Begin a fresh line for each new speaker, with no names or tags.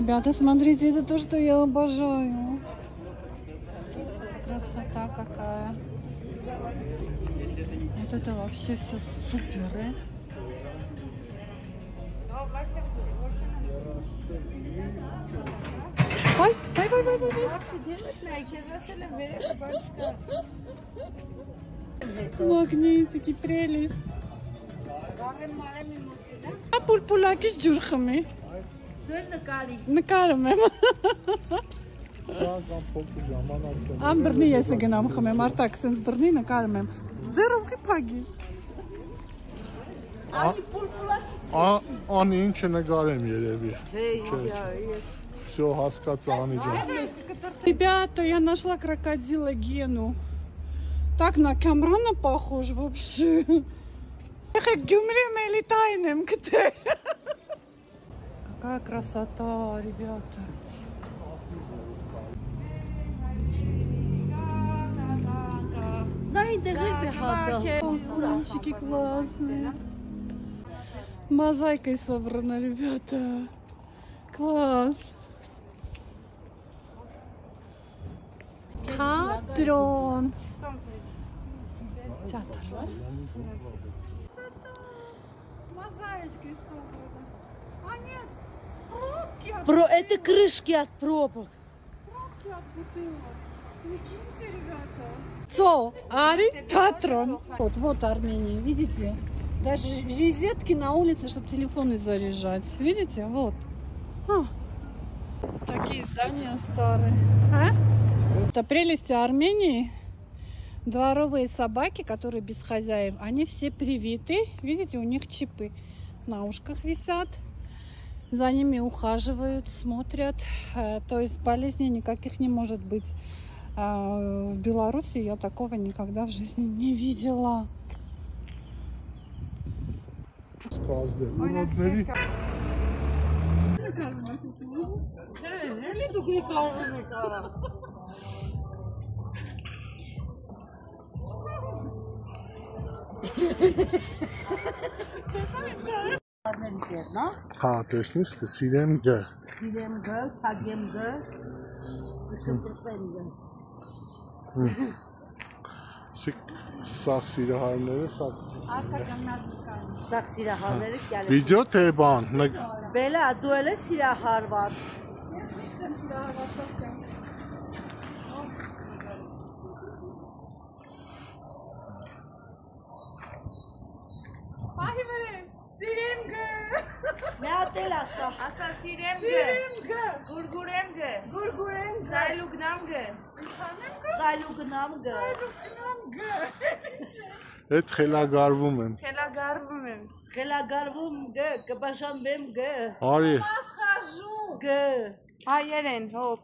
Ребята, смотрите, это то, что я обожаю. Красота какая. Вот это вообще все супер. Ой. Магнитики, прелесть. А пульпулакиш ջուր խմի։ Նկարում եմ։ Ամ բռնի ես գնամ խմեմ, արտակ սենց բռնի նկարում եմ։ Ձեռով կփագի։
Անի ինչ նկարեմ երևի։ Всё, հասկացա Անի ջան։
Ребята, я нашла крокодила Гену. Так на Камрана похож вообще. Какая красота, ребята. Мальчики классные. Мозаикой собрано, ребята. Класс. Театр. Театр. Мозаичкой собрано. А нет, пробки.
Это крышки от пробок.
Пробки от бутылок. Прикиньте, ребята. Цо, Ари, Патрон. Вот Армения, видите? Даже розетки на улице, чтобы телефоны заряжать. Видите? Вот. Такие здания старые. Это прелести Армении. Дворовые собаки, которые без хозяев, они все привиты. Видите, у них чипы на ушках висят. За ними ухаживают, смотрят. То есть болезней никаких не может быть. В Беларуси я такого никогда в жизни не видела.
Հա, տեսնես, կսիրեմ գ։
Սիրեմ գ, թագեմ գ, շփրտեմ գ։
Սաղ սիրահարները,
Սաղ սիրահարները գալիս։
Վիդեո թե բան։
Բելա, դու էլ ես սիրահարված։
Միշտ եմ սիրահարվածով կեմ։ Պահի վրես, սիրեմ գ։
Նատել ասա։
Ասա սիրեմ գ։
Սիրեմ գ։
Գուրգուրեմ գ։
Գուրգուրեմ գ։
Սայլուգնամ գ։
Սայլուգնամ գ։
Սայլուգնամ գ։
Այդ խելագարվում եմ։
Խելագարվում եմ։
Խելագարվում գ, կբաշանվեմ գ։
Արի։
Մասխաժու։
Գ։
Հայերեն, հոպ։